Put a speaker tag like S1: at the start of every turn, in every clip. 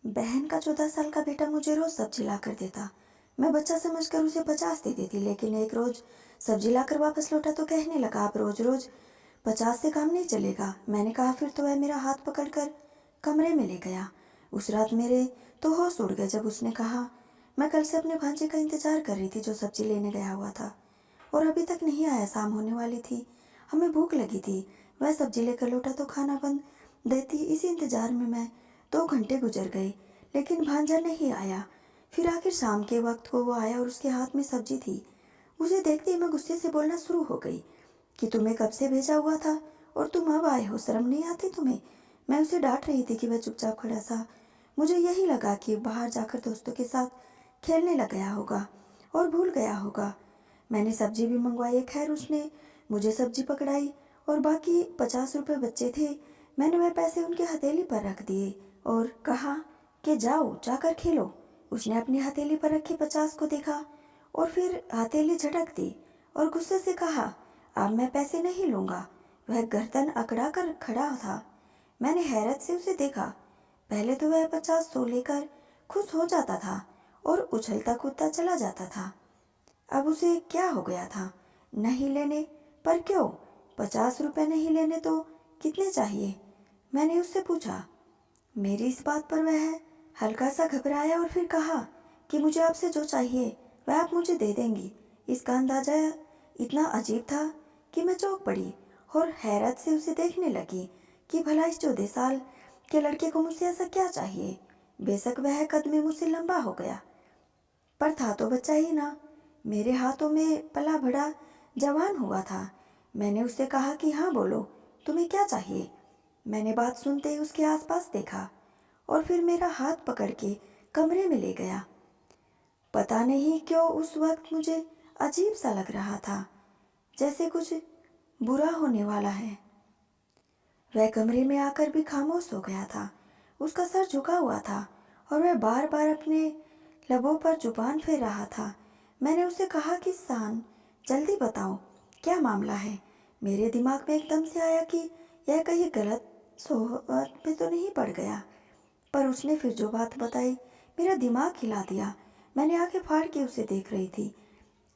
S1: बहन का 14 साल का बेटा मुझे रोज सब्जी ला कर देता। मैं बच्चा समझकर उसे 50 दे देती, लेकिन एक रोज सब्जी लाकर वापस लौटा तो कहने लगा, अब रोज रोज 50 से काम नहीं चलेगा। मैंने कहा फिर तो वह मेरा हाथ पकड़कर कमरे में ले गया। उस रात मेरे तो होश उड़ गए जब उसने कहा, मैं कल से अपने भांजे का इंतजार कर रही थी जो सब्जी लेने गया हुआ था और अभी तक नहीं आया। शाम होने वाली थी, हमें भूख लगी थी। वह सब्जी लेकर लौटा तो खाना बंद देती। इसी इंतजार में मैं 2 घंटे गुजर गए, लेकिन भांजा नहीं आया। फिर आखिर शाम के वक्त को वो आया और उसके हाथ में सब्जी थी। उसे देखते ही मैं गुस्से से बोलना शुरू हो गई कि तुम्हें कब से भेजा हुआ था और तुम अब आए हो, शर्म नहीं आती तुम्हें। मैं उसे डांट रही थी कि वह चुपचाप खड़ा सा। मुझे यही लगा कि बाहर जाकर दोस्तों के साथ खेलने लग गया होगा और भूल गया होगा। मैंने सब्जी भी मंगवाई। खैर उसने मुझे सब्जी पकड़ाई और बाकी 50 रुपये बच्चे थे। मैंने वह पैसे उनके हथेली पर रख दिए और कहा कि जाओ जाकर खेलो। उसने अपनी हथेली पर रखी 50 को देखा और फिर हथेली झटक दी और गुस्से से कहा, अब मैं पैसे नहीं लूँगा। वह गर्दन अकड़ा कर खड़ा था। मैंने हैरत से उसे देखा। पहले तो वह 50 100 लेकर खुश हो जाता था और उछलता कूदता चला जाता था। अब उसे क्या हो गया था? नहीं लेने पर क्यों? 50 रुपये नहीं लेने तो कितने चाहिए? मैंने उससे पूछा। मेरी इस बात पर वह हल्का सा घबराया और फिर कहा कि मुझे आपसे जो चाहिए वह आप मुझे दे देंगी। इसका अंदाजा इतना अजीब था कि मैं चौंक पड़ी और हैरत से उसे देखने लगी कि भला इस 14 साल के लड़के को मुझसे ऐसा क्या चाहिए। बेशक वह कद में मुझसे लंबा हो गया, पर था तो बच्चा ही ना। मेरे हाथों में पला बड़ा जवान हुआ था। मैंने उससे कहा कि हाँ बोलो, तुम्हें क्या चाहिए। मैंने बात सुनते ही उसके आसपास देखा और फिर मेरा हाथ पकड़ के कमरे में ले गया। पता नहीं क्यों उस वक्त मुझे अजीब सा लग रहा था, जैसे कुछ बुरा होने वाला है। वह कमरे में आकर भी खामोश हो गया था। उसका सर झुका हुआ था और वह बार बार अपने लबों पर जुबान फेर रहा था। मैंने उसे कहा कि शान, जल्दी बताओ क्या मामला है। मेरे दिमाग में एकदम से आया कि यह कहीं गलत सोहबत में तो नहीं पड़ गया, पर उसने फिर जो बात बताई मेरा दिमाग हिला दिया। मैंने आंखें फाड़ के उसे देख रही थी।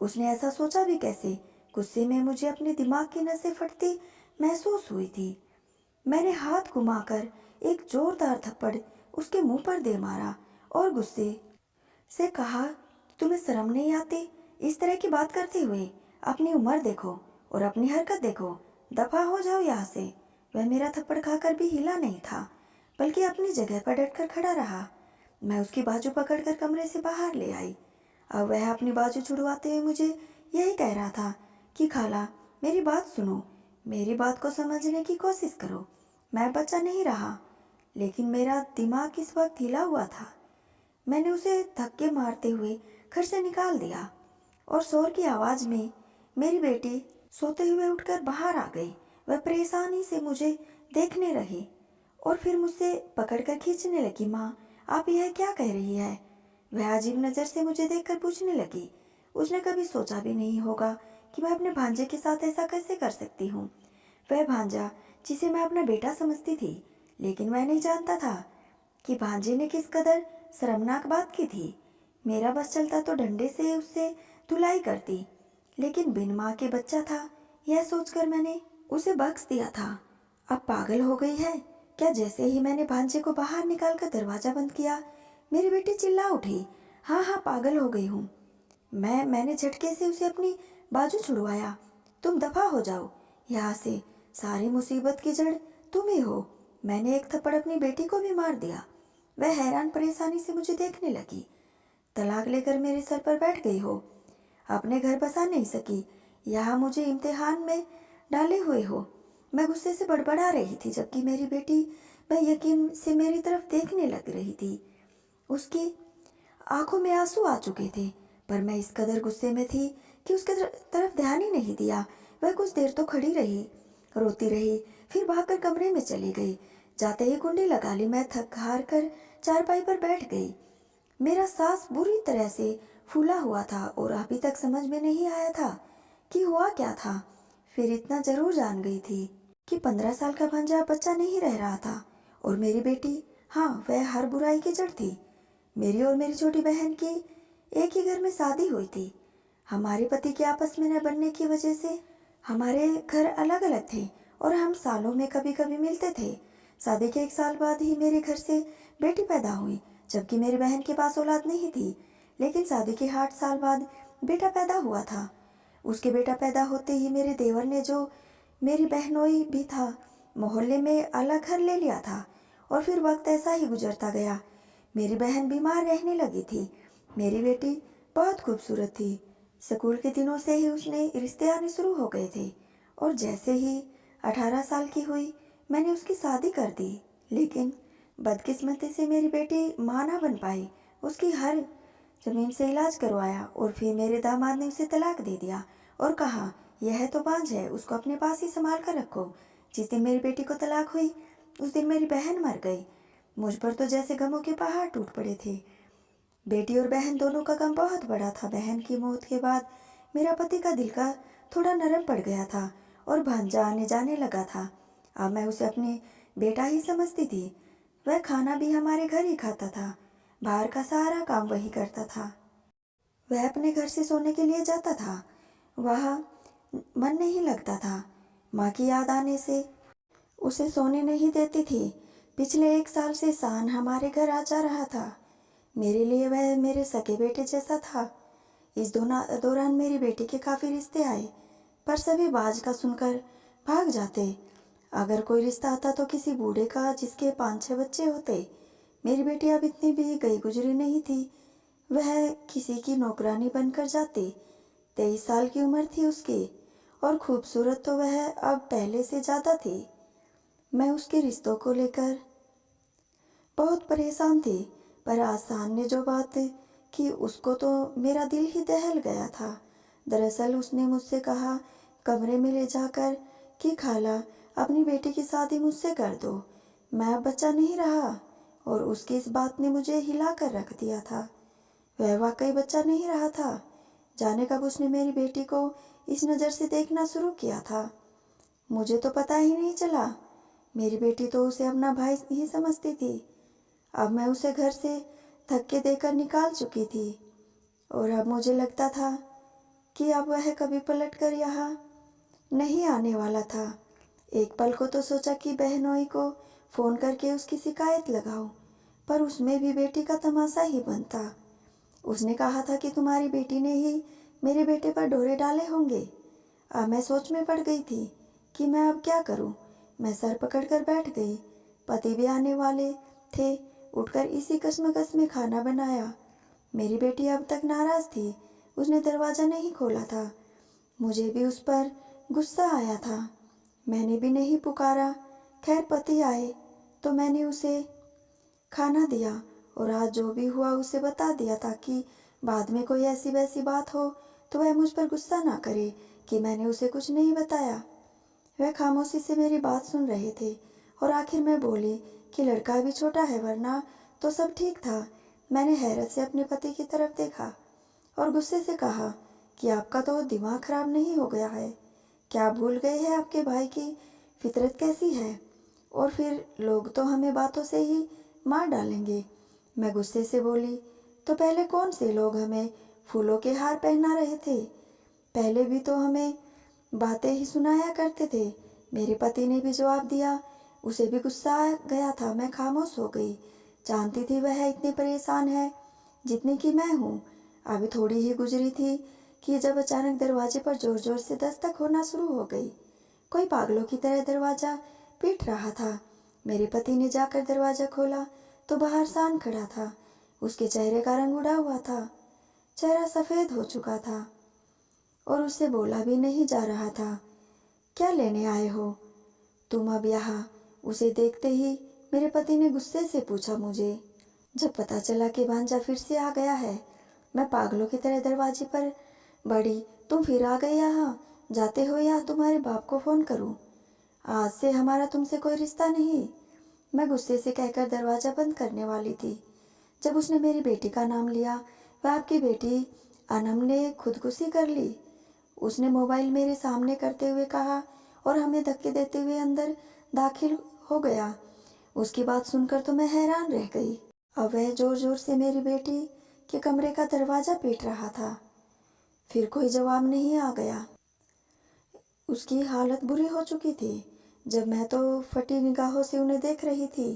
S1: उसने ऐसा सोचा भी कैसे? गुस्से में मुझे अपने दिमाग की नसें फटती महसूस हुई थी। मैंने हाथ घुमाकर एक जोरदार थप्पड़ उसके मुंह पर दे मारा और गुस्से से कहा, तुम्हें शर्म नहीं आती इस तरह की बात करते हुए? अपनी उम्र देखो और अपनी हरकत देखो। दफा हो जाओ यहाँ से। वह मेरा थप्पड़ खाकर भी हिला नहीं था, बल्कि अपनी जगह पर डटकर खड़ा रहा। मैं उसकी बाजू पकड़कर कमरे से बाहर ले आई। अब वह अपनी बाजू छुड़वाते हुए मुझे यही कह रहा था कि खाला, मेरी बात सुनो, मेरी बात को समझने की कोशिश करो। मैं बच्चा नहीं रहा, लेकिन मेरा दिमाग इस वक्त हिला हुआ था। मैंने उसे धक्के मारते हुए घर से निकाल दिया और शोर की आवाज़ में मेरी बेटी सोते हुए उठकर बाहर आ गई। वह परेशानी से मुझे देखने रही और फिर मुझसे पकड़कर खींचने लगी। माँ, आप यह क्या कह रही है? वह अजीब नज़र से मुझे देखकर पूछने लगी। उसने कभी सोचा भी नहीं होगा कि मैं अपने भांजे के साथ ऐसा कैसे कर सकती हूँ। वह भांजा जिसे मैं अपना बेटा समझती थी, लेकिन मैं नहीं जानता था कि भांजे ने किस कदर शर्मनाक बात की थी। मेरा बस चलता तो डंडे से उससे धुलाई करती, लेकिन बिन माँ के बच्चा था यह सोचकर मैंने उसे बख्श दिया था। अब पागल हो गई है क्या? जैसे ही मैंने भांजे को बाहर निकालकर दरवाजा बंद किया, मेरी बेटी चिल्ला उठी, हाँ हाँ पागल हो गई हूँ। मैंने झटके से उसे अपनी बाजू छुड़वाया। तुम दफा हो जाओ यहाँ से, सारी मुसीबत की जड़ तुम ही हो। मैंने एक थप्पड़ अपनी बेटी को भी मार दिया। वह हैरान परेशानी से मुझे देखने लगी। तलाक लेकर मेरे सर पर बैठ गई हो, अपने घर बसा नहीं सकी, यहाँ मुझे इम्तिहान में डाले हुए हो। मैं गुस्से से बड़बड़ा रही थी, जबकि मेरी बेटी बेयकीन से मेरी तरफ देखने लग रही थी। उसकी आंखों में आंसू आ चुके थे, पर मैं इस कदर गुस्से में थी कि उसके तरफ ध्यान ही नहीं दिया। वह कुछ देर तो खड़ी रही, रोती रही, फिर भागकर कमरे में चली गई। जाते ही कुंडी लगा ली। मैं थक हार कर चारपाई पर बैठ गई। मेरा सांस बुरी तरह से फूला हुआ था और अभी तक समझ में नहीं आया था कि हुआ क्या था। फिर इतना जरूर जान गई थी कि 15 साल का भांजा बच्चा नहीं रह रहा था और मेरी बेटी हाँ, वह हर बुराई की जड़ थी। मेरी और मेरी छोटी बहन की एक ही घर में शादी हुई थी। हमारे पति के आपस में न बनने की वजह से हमारे घर अलग अलग थे और हम सालों में कभी कभी मिलते थे। शादी के 1 साल बाद ही मेरे घर से बेटी पैदा हुई, जबकि मेरी बहन के पास औलाद नहीं थी। लेकिन शादी के 8 साल बाद बेटा पैदा हुआ था। उसके बेटा पैदा होते ही मेरे देवर ने, जो मेरी बहनोई भी था, मोहल्ले में अलग घर ले लिया था। और फिर वक्त ऐसा ही गुजरता गया। मेरी बहन बीमार रहने लगी थी। मेरी बेटी बहुत खूबसूरत थी। स्कूल के दिनों से ही उसने रिश्ते आने शुरू हो गए थे और जैसे ही 18 साल की हुई मैंने उसकी शादी कर दी। लेकिन बदकिस्मती से मेरी बेटी मां ना बन पाई। उसकी हर जमीन से इलाज करवाया और फिर मेरे दामाद ने उसे तलाक दे दिया और कहा, यह तो बांझ है, उसको अपने पास ही संभाल कर रखो। जिस दिन मेरी बेटी को तलाक हुई उस दिन मेरी बहन मर गई। मुझ पर तो जैसे गमों के पहाड़ टूट पड़े थे। बेटी और बहन दोनों का गम बहुत बड़ा था। बहन की मौत के बाद मेरा पति का दिल का थोड़ा नरम पड़ गया था और भांजा आने जाने लगा था। अब मैं उसे अपने बेटा ही समझती थी। वह खाना भी हमारे घर ही खाता था। बाहर का सारा काम वही करता था। वह अपने घर से सोने के लिए जाता था। वहाँ मन नहीं लगता था। माँ की याद आने से उसे सोने नहीं देती थी। पिछले 1 साल से शान हमारे घर आ जा रहा था। मेरे लिए वह मेरे सगे बेटे जैसा था। इस दौरान मेरी बेटी के काफ़ी रिश्ते आए, पर सभी बाज का सुनकर भाग जाते। अगर कोई रिश्ता आता तो किसी बूढ़े का जिसके 5-6 बच्चे होते। मेरी बेटी अब इतनी भी गई गुजरी नहीं थी। वह किसी की नौकरानी बनकर जाती। 23 साल की उम्र थी उसकी और खूबसूरत तो वह अब पहले से ज़्यादा थी। मैं उसके रिश्तों को लेकर बहुत परेशान थी, पर आसान ने जो बात की उसको तो मेरा दिल ही दहल गया था। दरअसल उसने मुझसे कहा कमरे में ले जाकर कि खाला, अपनी बेटी की शादी मुझसे कर दो। मैं अब बच्चा नहीं रहा और उसकी इस बात ने मुझे हिला कर रख दिया था। वह वाकई बच्चा नहीं रहा था। जाने कब उसने मेरी बेटी को इस नज़र से देखना शुरू किया था। मुझे तो पता ही नहीं चला। मेरी बेटी तो उसे अपना भाई ही समझती थी। अब मैं उसे घर से धक्के देकर निकाल चुकी थी और अब मुझे लगता था कि अब वह कभी पलट कर यहाँ नहीं आने वाला था। एक पल को तो सोचा कि बहनोई को फ़ोन करके उसकी शिकायत लगाऊं, पर उसमें भी बेटी का तमाशा ही बनता। उसने कहा था कि तुम्हारी बेटी ने ही मेरे बेटे पर डोरे डाले होंगे। अब मैं सोच में पड़ गई थी कि मैं अब क्या करूं। मैं सर पकड़कर बैठ गई। पति भी आने वाले थे। उठकर इसी कश्मकश में खाना बनाया। मेरी बेटी अब तक नाराज़ थी। उसने दरवाज़ा नहीं खोला था। मुझे भी उस पर गुस्सा आया था। मैंने भी नहीं पुकारा। खैर पति आए तो मैंने उसे खाना दिया और आज जो भी हुआ उसे बता दिया ताकि बाद में कोई ऐसी वैसी बात हो तो वह मुझ पर गुस्सा ना करे कि मैंने उसे कुछ नहीं बताया। वह खामोशी से मेरी बात सुन रहे थे और आखिर में बोली कि लड़का अभी छोटा है, वरना तो सब ठीक था। मैंने हैरत से अपने पति की तरफ देखा और गुस्से से कहा कि आपका तो दिमाग खराब नहीं हो गया है? क्या आप भूल गए हैं आपके भाई की फितरत कैसी है? और फिर लोग तो हमें बातों से ही मार डालेंगे। मैं गुस्से से बोली, तो पहले कौन से लोग हमें फूलों के हार पहना रहे थे? पहले भी तो हमें बातें ही सुनाया करते थे। मेरे पति ने भी जवाब दिया। उसे भी गुस्सा आ गया था। मैं खामोश हो गई। जानती थी वह इतनी परेशान है जितनी कि मैं हूँ। अभी थोड़ी ही गुजरी थी कि जब अचानक दरवाजे पर जोर जोर से दस्तक होना शुरू हो गई। कोई पागलों की तरह दरवाज़ा पीट रहा था। मेरे पति ने जाकर दरवाज़ा खोला तो बाहर शान खड़ा था। उसके चेहरे का रंग उड़ा हुआ था। चेहरा सफ़ेद हो चुका था और उससे बोला भी नहीं जा रहा था। क्या लेने आए हो तुम अब यहाँ? उसे देखते ही मेरे पति ने गुस्से से पूछा मुझे। जब पता चला कि भांजा फिर से आ गया है, मैं पागलों की तरह दरवाजे पर बढ़ी। तुम फिर आ गए यहाँ? जाते हो या तुम्हारे बाप को फ़ोन करूँ? आज से हमारा तुमसे कोई रिश्ता नहीं। मैं गुस्से से कहकर दरवाज़ा बंद करने वाली थी जब उसने मेरी बेटी का नाम लिया। वह आपकी बेटी अनम ने खुदकुशी कर ली, उसने मोबाइल मेरे सामने करते हुए कहा और हमें धक्के देते हुए अंदर दाखिल हो गया। उसकी बात सुनकर तो मैं हैरान रह गई। अब वह जोर जोर से मेरी बेटी के कमरे का दरवाज़ा पीट रहा था। फिर कोई जवाब नहीं आ गया। उसकी हालत बुरी हो चुकी थी। जब मैं तो फटी निगाहों से उन्हें देख रही थी।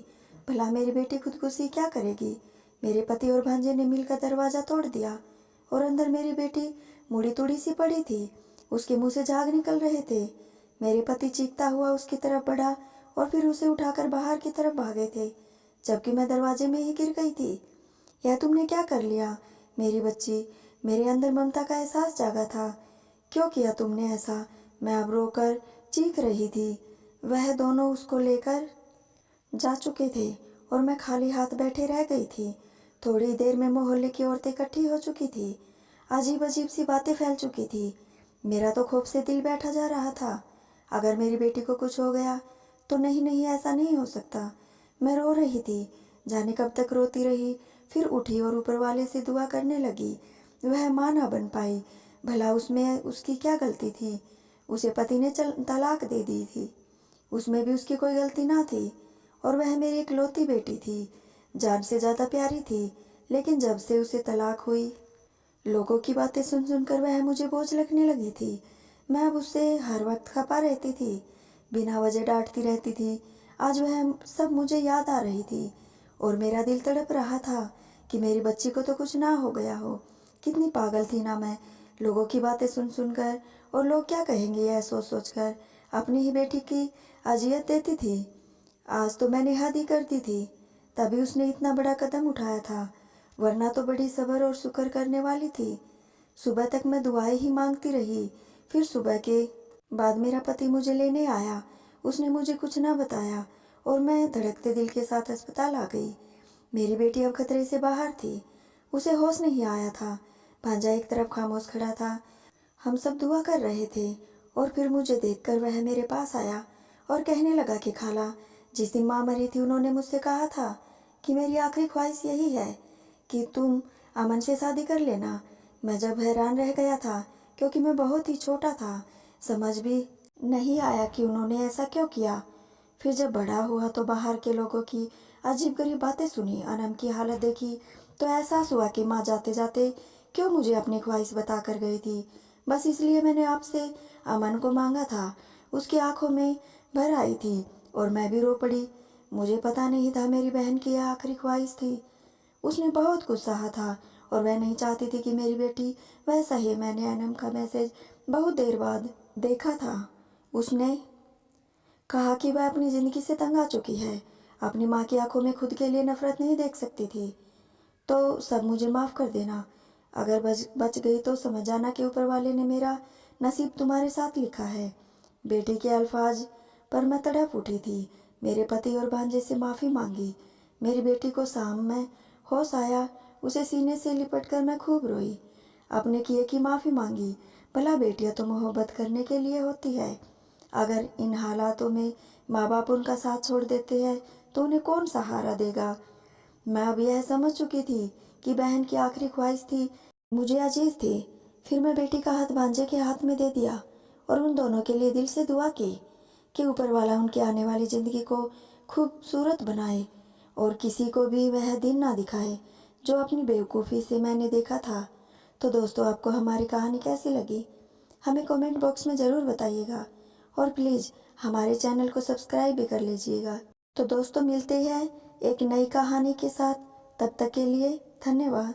S1: भला मेरी बेटी खुदकुशी क्या करेगी। मेरे पति और भांजे ने मिलकर दरवाज़ा तोड़ दिया और अंदर मेरी बेटी मुड़ी तुड़ी सी पड़ी थी। उसके मुंह से झाग निकल रहे थे। मेरे पति चीखता हुआ उसकी तरफ बढ़ा और फिर उसे उठाकर बाहर की तरफ भागे थे, जबकि मैं दरवाजे में ही गिर गई थी। यह तुमने क्या कर लिया मेरी बच्ची। मेरे अंदर ममता का एहसास जागा था। क्यों किया तुमने ऐसा। मैं अब रोकर चीख रही थी। वह दोनों उसको लेकर जा चुके थे और मैं खाली हाथ बैठे रह गई थी। थोड़ी देर में मोहल्ले की औरतें इकट्ठी हो चुकी थी। अजीब अजीब सी बातें फैल चुकी थी। मेरा तो खौफ से दिल बैठा जा रहा था। अगर मेरी बेटी को कुछ हो गया तो नहीं नहीं, ऐसा नहीं हो सकता। मैं रो रही थी, जाने कब तक रोती रही। फिर उठी और ऊपर वाले से दुआ करने लगी। वह माँ ना बन पाई। भला उसमें उसकी क्या गलती थी। उसे पति ने तलाक दे दी थी। उसमें भी उसकी कोई गलती ना थी। और वह मेरी इकलौती बेटी थी, जान से ज़्यादा प्यारी थी। लेकिन जब से उसे तलाक हुई, लोगों की बातें सुन सुनकर वह मुझे बोझ लगने लगी थी। मैं अब उससे हर वक्त खपा रहती थी, बिना वजह डांटती रहती थी। आज वह सब मुझे याद आ रही थी और मेरा दिल तड़प रहा था कि मेरी बच्ची को तो कुछ ना हो गया हो। कितनी पागल थी ना मैं, लोगों की बातें सुन सुनकर और लोग क्या कहेंगे यह सोच सोच कर अपनी ही बेटी की अजियत देती थी। आज तो मैंने हद ही कर दी थी, तभी उसने इतना बड़ा कदम उठाया था, वरना तो बड़ी सब्र और शुक्र करने वाली थी। सुबह तक मैं दुआएं ही मांगती रही। फिर सुबह के बाद मेरा पति मुझे लेने आया। उसने मुझे कुछ ना बताया और मैं धड़कते दिल के साथ अस्पताल आ गई। मेरी बेटी अब खतरे से बाहर थी, उसे होश नहीं आया था। भांजा एक तरफ खामोश खड़ा था। हम सब दुआ कर रहे थे और फिर मुझे देखकर वह मेरे पास आया और कहने लगा कि खाला, जिस दिन माँ मरी थी उन्होंने मुझसे कहा था कि मेरी आखिरी ख्वाहिश यही है कि तुम अमन से शादी कर लेना। मैं जब हैरान रह गया था, क्योंकि मैं बहुत ही छोटा था, समझ भी नहीं आया कि उन्होंने ऐसा क्यों किया। फिर जब बड़ा हुआ तो बाहर के लोगों की अजीबगरीब बातें सुनी, अनम की हालत देखी, तो एहसास हुआ कि माँ जाते जाते क्यों मुझे अपनी ख्वाहिश बता कर गई थी। बस इसलिए मैंने आपसे अमन को मांगा था। उसकी आंखों में भर आई थी और मैं भी रो पड़ी। मुझे पता नहीं था मेरी बहन की यह आखिरी ख्वाहिश थी। उसने बहुत कुछ सहा था और वह नहीं चाहती थी कि मेरी बेटी वैसा ही। मैंने अनम का मैसेज बहुत देर बाद देखा था। उसने कहा कि वह अपनी ज़िंदगी से तंग आ चुकी है, अपनी माँ की आंखों में खुद के लिए नफरत नहीं देख सकती थी। तो सब मुझे माफ़ कर देना। अगर बच गई तो समझ जाना कि ऊपर वाले ने मेरा नसीब तुम्हारे साथ लिखा है। बेटी के अल्फाज पर मैं तड़प उठी थी। मेरे पति और भांजे से माफ़ी मांगी। मेरी बेटी को शाम में होश आया, उसे सीने से लिपटकर मैं खूब रोई, अपने किए की माफ़ी मांगी। भला बेटियां तो मोहब्बत करने के लिए होती है। अगर इन हालातों में माँ बाप उनका साथ छोड़ देते हैं तो उन्हें कौन सहारा देगा। मैं अब यह समझ चुकी थी कि बहन की आखिरी ख्वाहिश थी, मुझे अजीज थी। फिर मैं बेटी का हाथ भांजे के हाथ में दे दिया और उन दोनों के लिए दिल से दुआ की कि ऊपर वाला उनकी आने वाली ज़िंदगी को खूबसूरत बनाए और किसी को भी वह दिन ना दिखाए जो अपनी बेवकूफ़ी से मैंने देखा था। तो दोस्तों, आपको हमारी कहानी कैसी लगी हमें कमेंट बॉक्स में ज़रूर बताइएगा और प्लीज़ हमारे चैनल को सब्सक्राइब भी कर लीजिएगा। तो दोस्तों, मिलते हैं एक नई कहानी के साथ। तब तक के लिए धन्यवाद।